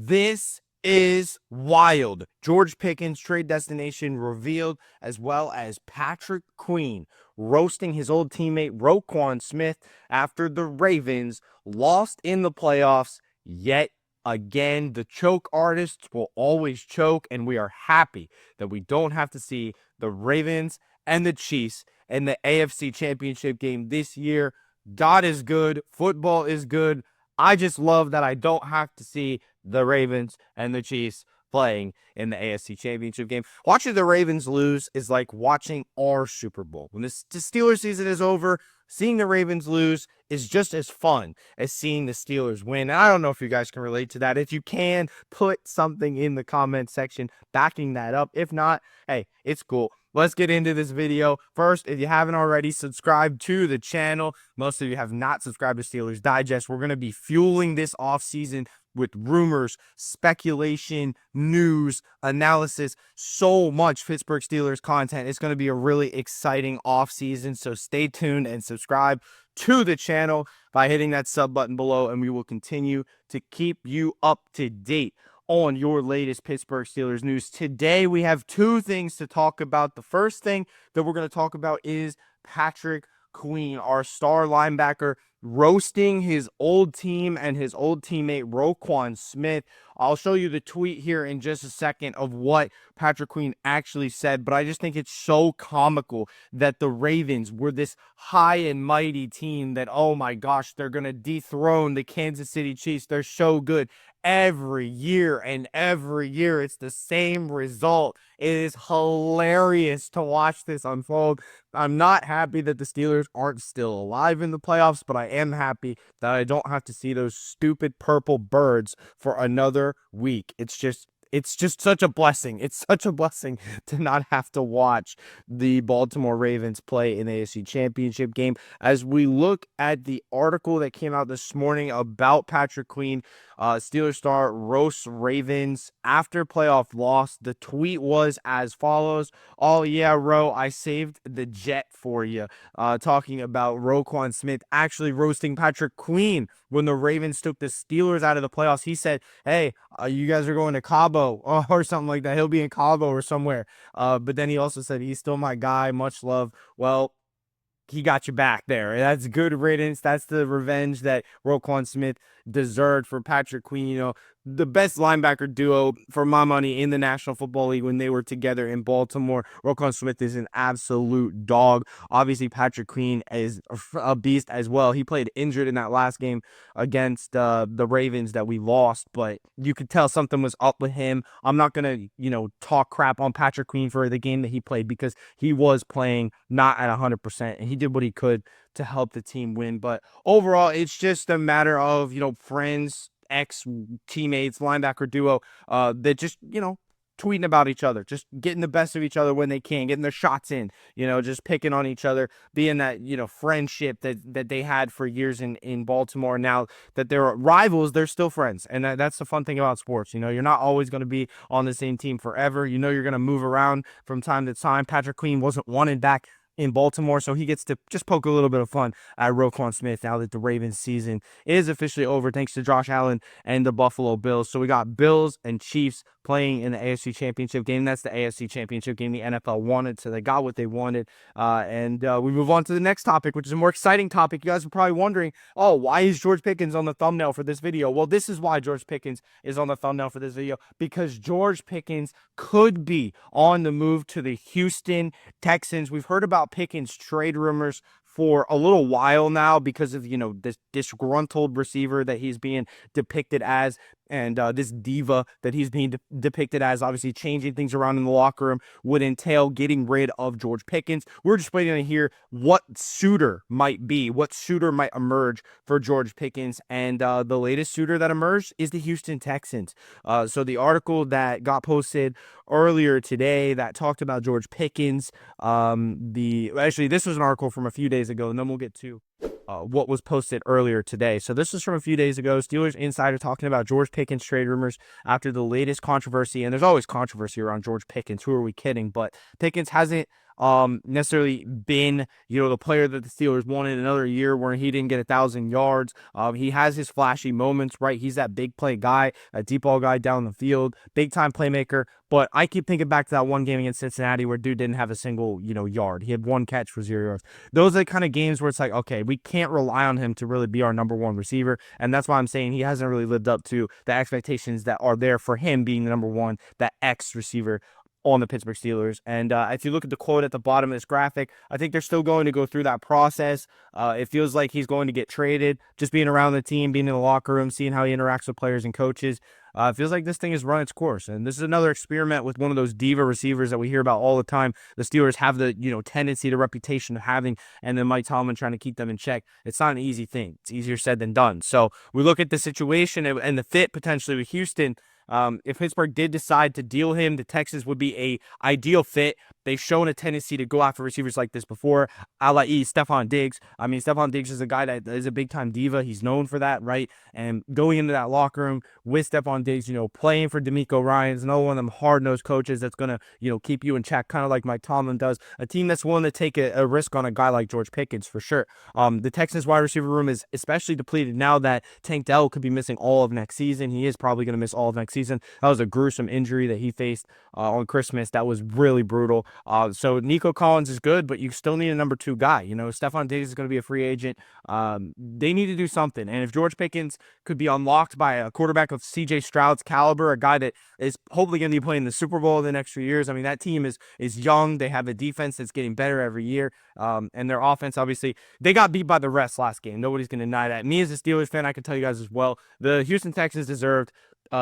This is wild. George Pickens trade destination revealed, as well as Patrick Queen roasting his old teammate Roquan Smith after the Ravens lost in the playoffs yet again. The choke artists will always choke, and we are happy that we don't have to see the Ravens and the Chiefs in the AFC Championship game this year. God is good. Football is good. I just love that I don't have to see the Ravens and the Chiefs playing in the AFC Championship game. Watching the Ravens lose is like watching our Super Bowl. When the Steelers season is over, seeing the Ravens lose is just as fun as seeing the Steelers win. And I don't know if you guys can relate to that. If you can, put something in the comment section backing that up. If not, hey, it's cool. Let's get into this video. First, if you haven't already, subscribe to the channel. Most of you have not subscribed to Steelers Digest. We're going to be fueling this offseason with rumors, speculation, news, analysis, so much Pittsburgh Steelers content. It's going to be a really exciting offseason, so stay tuned and subscribe to the channel by hitting that sub button below, and we will continue to keep you up to date on your latest Pittsburgh Steelers news. Today, we have two things to talk about. The first thing that we're going to talk about is Patrick Queen, our star linebacker, roasting his old team and his old teammate Roquan Smith. I'll show you the tweet here in just a second of what Patrick Queen actually said, but I just think it's so comical that the Ravens were this high and mighty team that, oh my gosh, they're going to dethrone the Kansas City Chiefs. They're so good. Every year and every year, it's the same result. It is hilarious to watch this unfold. I'm not happy that the Steelers aren't still alive in the playoffs, but I am happy that I don't have to see those stupid purple birds for another week. It's just such a blessing. It's such a blessing to not have to watch the Baltimore Ravens play in the AFC Championship game. As we look at the article that came out this morning about Patrick Queen, Steelers star roasts Ravens after playoff loss. The tweet was as follows: "Oh yeah, Ro, I saved the jet for you." Talking about Roquan Smith actually roasting Patrick Queen when the Ravens took the Steelers out of the playoffs. He said, "Hey, you guys are going to Cabo," or something like that. He'll be in Cabo or somewhere. But then he also said, "He's still my guy. Much love." Well, he got you back there. That's good riddance. That's the revenge that Roquan Smith deserved for Patrick Queen. You know, the best linebacker duo for my money in the National Football League when they were together in Baltimore. Roquan Smith is an absolute dog. Obviously, Patrick Queen is a beast as well. He played injured in that last game against the Ravens that we lost, but you could tell something was up with him. I'm not going to, talk crap on Patrick Queen for the game that he played because he was playing not at 100%, and he did what he could to help the team win. But overall, it's just a matter of, friends, ex-teammates, linebacker duo that just, tweeting about each other, just getting the best of each other when they can, getting their shots in, just picking on each other, being that, friendship that they had for years in Baltimore. Now that they're rivals, they're still friends. And that's the fun thing about sports. You're not always going to be on the same team forever. You're going to move around from time to time. Patrick Queen wasn't wanted back in Baltimore, so he gets to just poke a little bit of fun at Roquan Smith now that the Ravens season is officially over, thanks to Josh Allen and the Buffalo Bills. So we got Bills and Chiefs playing in the AFC Championship game. That's the AFC Championship game the NFL wanted, so they got what they wanted. And we move on to the next topic, which is a more exciting topic. You guys are probably wondering, oh, why is George Pickens on the thumbnail for this video? Well, this is why George Pickens is on the thumbnail for this video, because George Pickens could be on the move to the Houston Texans. We've heard about Pickens trade rumors for a little while now because of, this disgruntled receiver that he's being depicted as, and this diva that he's being depicted as. Obviously, changing things around in the locker room would entail getting rid of George Pickens. We're just waiting to hear what suitor might emerge for George Pickens, and the latest suitor that emerged is the Houston Texans. So the article that got posted earlier today that talked about George Pickens, actually this was an article from a few days ago, and then we'll get to what was posted earlier today. So this is from a few days ago. Steelers Insider talking about George Pickens trade rumors after the latest controversy. And there's always controversy around George Pickens. Who are we kidding? But Pickens hasn't necessarily been, the player that the Steelers wanted. Another year where he didn't get 1,000 yards. He has his flashy moments, right? He's that big play guy, a deep ball guy down the field, big time playmaker. But I keep thinking back to that one game against Cincinnati where dude didn't have a single, yard. He had one catch for 0 yards. Those are the kind of games where it's like, okay, we can't rely on him to really be our number one receiver. And that's why I'm saying he hasn't really lived up to the expectations that are there for him being the number one, that X receiver on the Pittsburgh Steelers. And if you look at the quote at the bottom of this graphic, I think they're still going to go through that process. It feels like he's going to get traded. Just being around the team, being in the locker room, seeing how he interacts with players and coaches. It feels like this thing has run its course. And this is another experiment with one of those diva receivers that we hear about all the time. The Steelers have the, tendency, the reputation of having, and then Mike Tomlin trying to keep them in check. It's not an easy thing. It's easier said than done. So we look at the situation and the fit potentially with Houston. If Pittsburgh did decide to deal him, the Texans would be a ideal fit. They've shown a tendency to go after receivers like this before, a la Stephon Diggs. I mean, Stephon Diggs is a guy that is a big-time diva. He's known for that, right? And going into that locker room with Stephon Diggs, playing for DeMeco Ryans, another one of them hard-nosed coaches that's going to, keep you in check, kind of like Mike Tomlin does. A team that's willing to take a risk on a guy like George Pickens, for sure. The Texans wide receiver room is especially depleted now that Tank Dell could be missing all of next season. He is probably going to miss all of next season. That was a gruesome injury that he faced on Christmas. That was really brutal. So Nico Collins is good, but you still need a number two guy. Stephon Diggs is going to be a free agent. They need to do something. And if George Pickens could be unlocked by a quarterback of C.J. Stroud's caliber, a guy that is hopefully going to be playing the Super Bowl in the next few years. I mean, that team is young. They have a defense that's getting better every year. And their offense, obviously, they got beat by the refs last game. Nobody's going to deny that. Me as a Steelers fan, I can tell you guys as well, the Houston Texans deserved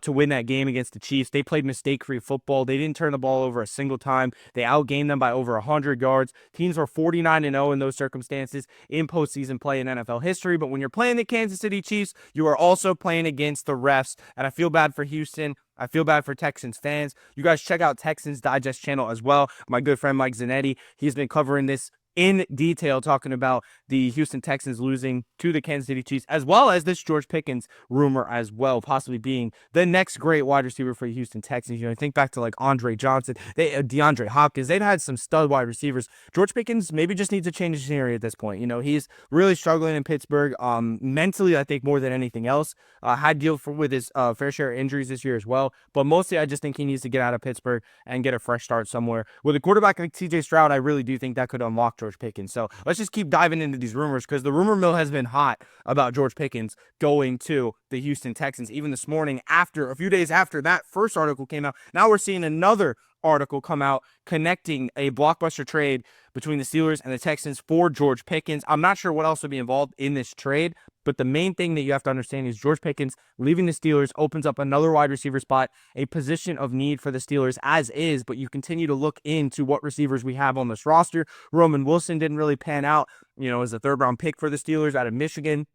to win that game against the Chiefs. They played mistake-free football. They didn't turn the ball over a single time. They outgained them by over 100 yards. Teams were 49-0 in those circumstances in postseason play in NFL history. But when you're playing the Kansas City Chiefs, you are also playing against the refs. And I feel bad for Houston. I feel bad for Texans fans. You guys check out Texans Digest channel as well. My good friend Mike Zanetti, he's been covering this in detail, talking about the Houston Texans losing to the Kansas City Chiefs, as well as this George Pickens rumor as well, possibly being the next great wide receiver for the Houston Texans. Think back to like Andre Johnson, DeAndre Hopkins. They've had some stud wide receivers. George Pickens maybe just needs to change the scenery at this point. He's really struggling in Pittsburgh, mentally, I think, more than anything else. Had to deal with his fair share of injuries this year as well, but mostly I just think he needs to get out of Pittsburgh and get a fresh start somewhere. With a quarterback like C.J. Stroud, I really do think that could unlock George Pickens. So let's just keep diving into these rumors, because the rumor mill has been hot about George Pickens going to the Houston Texans. Even this morning, a few days after that first article came out, now we're seeing another article come out connecting a blockbuster trade between the Steelers and the Texans for George Pickens. I'm not sure what else would be involved in this trade, but the main thing that you have to understand is George Pickens leaving the Steelers opens up another wide receiver spot, a position of need for the Steelers as is, but you continue to look into what receivers we have on this roster. Roman Wilson didn't really pan out, as a third-round pick for the Steelers out of Michigan.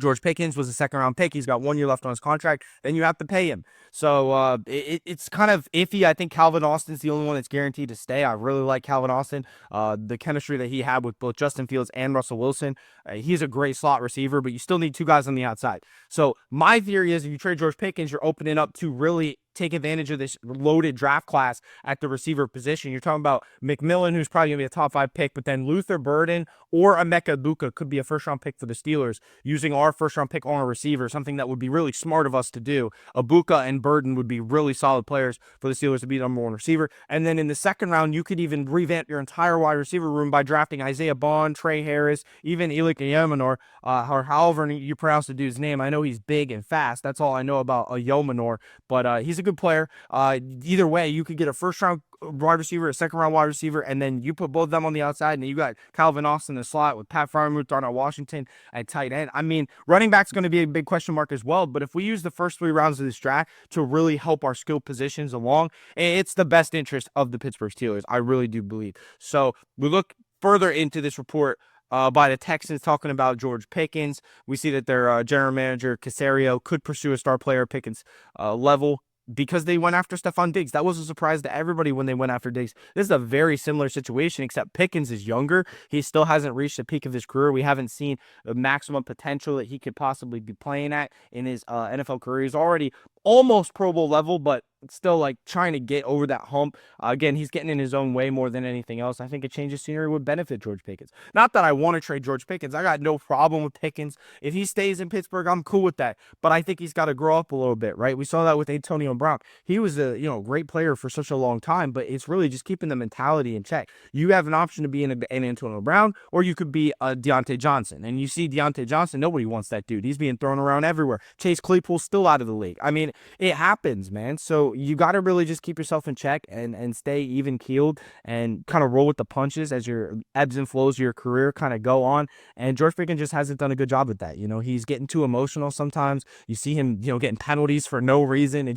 George Pickens was a second-round pick. He's got 1 year left on his contract. Then you have to pay him. So it's kind of iffy. I think Calvin Austin's the only one that's guaranteed to stay. I really like Calvin Austin. The chemistry that he had with both Justin Fields and Russell Wilson. He's a great slot receiver, but you still need two guys on the outside. So my theory is if you trade George Pickens, you're opening up to really take advantage of this loaded draft class at the receiver position. You're talking about McMillan, who's probably going to be a top 5 pick, but then Luther Burden or Emeka Egbuka could be a first-round pick for the Steelers, using our first-round pick on a receiver, something that would be really smart of us to do. Egbuka and Burden would be really solid players for the Steelers to be the number one receiver. And then in the second round, you could even revamp your entire wide receiver room by drafting Isaiah Bond, Trey Harris, even Elik Yemenor, or however you pronounce the dude's name. I know he's big and fast. That's all I know about Yemenor, but he's a good player. Either way, you could get a first-round wide receiver, a second-round wide receiver, and then you put both of them on the outside, and then you got Calvin Austin in the slot with Pat Freiermuth, Darnell Washington at tight end. I mean, running back's going to be a big question mark as well, but if we use the first 3 rounds of this draft to really help our skill positions along, it's the best interest of the Pittsburgh Steelers. I really do believe. So we look further into this report by the Texans talking about George Pickens. We see that their general manager, Caserio, could pursue a star player Pickens level, because they went after Stephon Diggs. That was a surprise to everybody when they went after Diggs. This is a very similar situation, except Pickens is younger. He still hasn't reached the peak of his career. We haven't seen the maximum potential that he could possibly be playing at in his NFL career. He's already almost Pro Bowl level, but still like trying to get over that hump. Again, he's getting in his own way more than anything else. I think a change of scenery would benefit George Pickens. Not that I want to trade George Pickens. I got no problem with Pickens. If he stays in Pittsburgh, I'm cool with that. But I think he's got to grow up a little bit, right? We saw that with Antonio Brown. He was a great player for such a long time, but it's really just keeping the mentality in check. You have an option to be an Antonio Brown, or you could be a Deontay Johnson. And you see Deontay Johnson, nobody wants that dude. He's being thrown around everywhere. Chase Claypool's still out of the league. I mean, it happens, man. So you got to really just keep yourself in check and stay even keeled and kind of roll with the punches as your ebbs and flows of your career kind of go on. And George Pickens just hasn't done a good job with that. He's getting too emotional sometimes. You see him, getting penalties for no reason.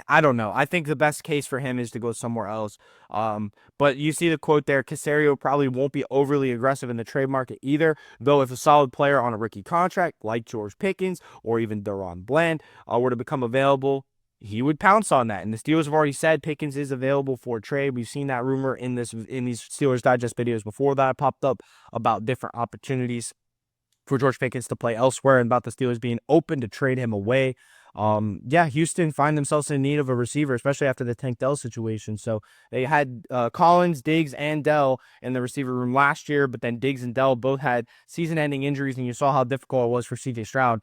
I don't know. I think the best case for him is to go somewhere else. But you see the quote there, Caserio probably won't be overly aggressive in the trade market either, though if a solid player on a rookie contract like George Pickens or even Deron Bland were to become available, he would pounce on that. And the Steelers have already said Pickens is available for trade. We've seen that rumor in these Steelers Digest videos before that popped up about different opportunities for George Pickens to play elsewhere and about the Steelers being open to trade him away. Houston find themselves in need of a receiver, especially after the Tank Dell situation. So they had Collins, Diggs, and Dell in the receiver room last year, but then Diggs and Dell both had season-ending injuries, and you saw how difficult it was for C.J. Stroud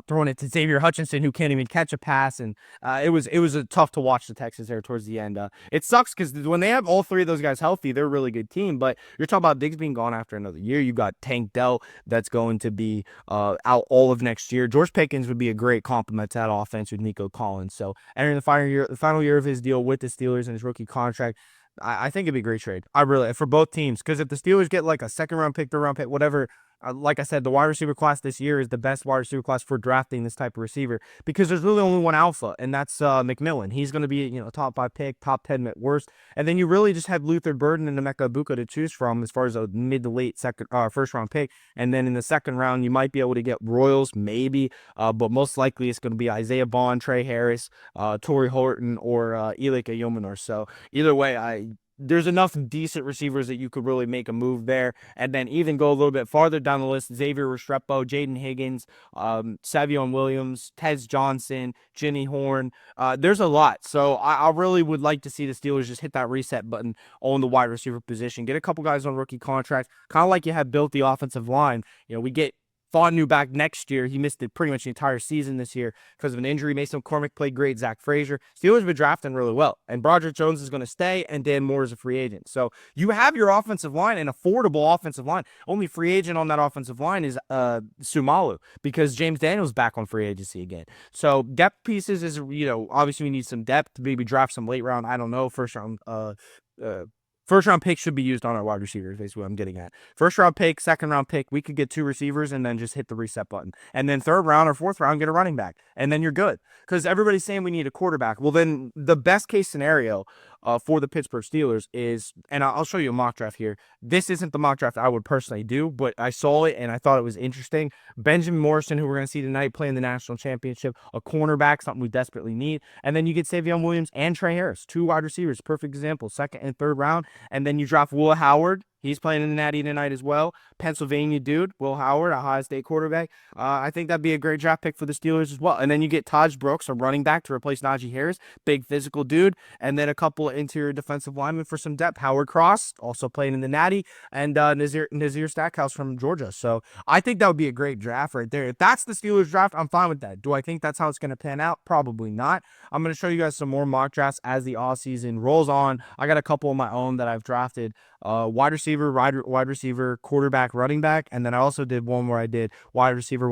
throwing it to Xavier Hutchinson, who can't even catch a pass, and it was tough to watch the Texans there towards the end. It sucks because when they have all three of those guys healthy, they're a really good team, but you're talking about Diggs being gone after another year. You got Tank Dell that's going to be out all of next year. George Pickens would be a great complement to that offense with Nico Collins. So entering the final year of his deal with the Steelers and his rookie contract, I think it'd be a great trade. I really, for both teams, because if the Steelers get like a second round pick, third round pick, whatever, like I said, the wide receiver class this year is the best wide receiver class for drafting this type of receiver because there's really only one alpha, and that's McMillan. He's going to be a top 5 pick, top 10 at worst, and then you really just have Luther Burden and Emeka Egbuka to choose from as far as a mid to late first round pick, and then in the second round you might be able to get Royals maybe, but most likely it's going to be Isaiah Bond, Trey Harris, Torrey Horton, or Elik Eyomanor. So either way, there's enough decent receivers that you could really make a move there. And then even go a little bit farther down the list, Xavier Restrepo, Jaden Higgins, Savion Williams, Tez Johnson, Jenny Horn. There's a lot. So I really would like to see the Steelers just hit that reset button on the wide receiver position. Get a couple guys on rookie contracts, kind of like you have built the offensive line. We get Fontenot back next year. He missed pretty much the entire season this year because of an injury. Mason McCormick played great. Zach Frazier. Steelers have been drafting really well. And Broderick Jones is going to stay, and Dan Moore is a free agent. So you have your offensive line, an affordable offensive line. Only free agent on that offensive line is Sumalu because James Daniels back on free agency again. So depth pieces is, obviously we need some depth to maybe draft some late round, I don't know, first round pick should be used on our wide receivers, basically what I'm getting at. First round pick, second round pick, we could get 2 receivers and then just hit the reset button. And then third round or fourth round, get a running back. And then you're good. Because everybody's saying we need a quarterback. Well, then the best case scenario for the Pittsburgh Steelers is, and I'll show you a mock draft here. This isn't the mock draft I would personally do, but I saw it and I thought it was interesting. Benjamin Morrison, who we're going to see tonight playing the national championship, a cornerback, something we desperately need. And then you get Savion Williams and Trey Harris, 2 wide receivers, perfect example, second and third round. And then you draft Will Howard. He's playing in the Natty tonight as well. Pennsylvania dude, Will Howard, Ohio State quarterback. I think that'd be a great draft pick for the Steelers as well. And then you get Taj Brooks, a running back, to replace Najee Harris, big physical dude. And then a couple of interior defensive linemen for some depth. Howard Cross, also playing in the Natty, and Nazir Stackhouse from Georgia. So I think that would be a great draft right there. If that's the Steelers draft, I'm fine with that. Do I think that's how it's going to pan out? Probably not. I'm going to show you guys some more mock drafts as the offseason rolls on. I got a couple of my own that I've drafted. Wide receiver, quarterback, running back, and then I also did one where I did wide receiver,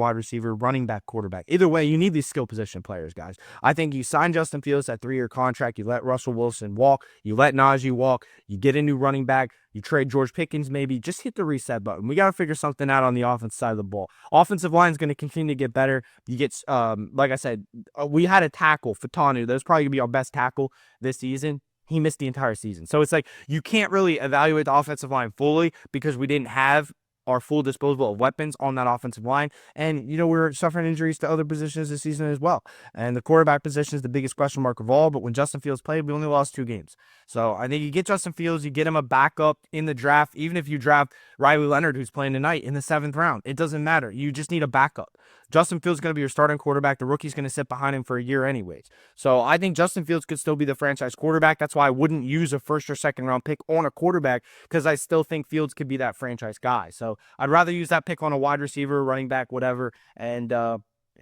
running back, quarterback. Either way, you need these skill position players, guys. I think you sign Justin Fields that 3-year contract, you let Russell Wilson walk, you let Najee walk, you get a new running back, you trade George Pickens maybe, just hit the reset button. We got to figure something out on the offensive side of the ball. Offensive line is going to continue to get better. You get, like I said, we had a tackle, Fontenot. That was probably going to be our best tackle this season. He missed the entire season. So it's like you can't really evaluate the offensive line fully because we didn't have our full disposal of weapons on that offensive line. And, we're suffering injuries to other positions this season as well. And the quarterback position is the biggest question mark of all. But when Justin Fields played, we only lost 2 games. So I think you get Justin Fields, you get him a backup in the draft. Even if you draft Riley Leonard, who's playing tonight, in the 7th round, it doesn't matter. You just need a backup. Justin Fields is going to be your starting quarterback. The rookie's going to sit behind him for a year anyways. So I think Justin Fields could still be the franchise quarterback. That's why I wouldn't use a 1st or 2nd round pick on a quarterback, because I still think Fields could be that franchise guy. So I'd rather use that pick on a wide receiver, running back, whatever. And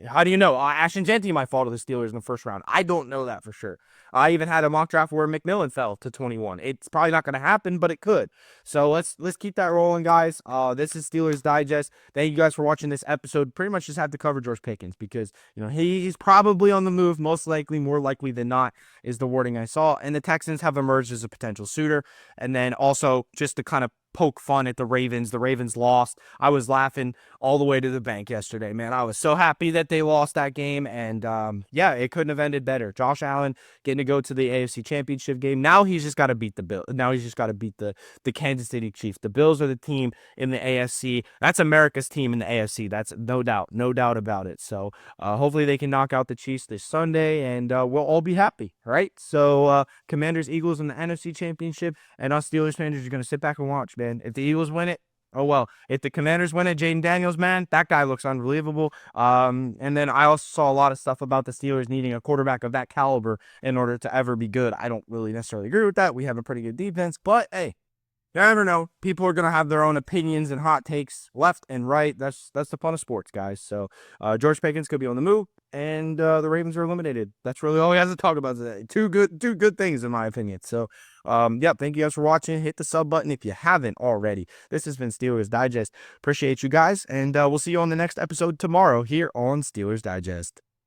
how do you know? Ashton Jeanty might fall to the Steelers in the 1st round. I don't know that for sure. I even had a mock draft where McMillan fell to 21. It's probably not going to happen, but it could. So let's keep that rolling, guys. This is Steelers Digest. Thank you guys for watching this episode. Pretty much just had to cover George Pickens because he's probably on the move. Most likely, more likely than not, is the wording I saw. And the Texans have emerged as a potential suitor. And then also just to kind of poke fun at the Ravens. The Ravens lost. I was laughing all the way to the bank yesterday, man. I was so happy that they lost that game. And it couldn't have ended better. Josh Allen getting to go to the AFC Championship game. Now he's just got to beat the Bills. Now he's just got to beat the Kansas City Chiefs. The Bills are the team in the AFC. That's America's team in the AFC. That's no doubt about it. So hopefully they can knock out the Chiefs this Sunday, and we'll all be happy, right? So Commanders, Eagles in the NFC Championship, and us Steelers fans are going to sit back and watch, man. If the Eagles win it, oh well. If the Commanders win it, Jaden Daniels, man, that guy looks unbelievable. And then I also saw a lot of stuff about the Steelers needing a quarterback of that caliber in order to ever be good. I don't really necessarily agree with that. We have a pretty good defense, but hey, you never know. People are going to have their own opinions and hot takes left and right. That's the fun of sports, guys. So George Pickens could be on the move, and the Ravens are eliminated. That's really all he has to talk about today. Two good things, in my opinion. So, thank you guys for watching. Hit the sub button if you haven't already. This has been Steelers Digest. Appreciate you guys, and we'll see you on the next episode tomorrow here on Steelers Digest.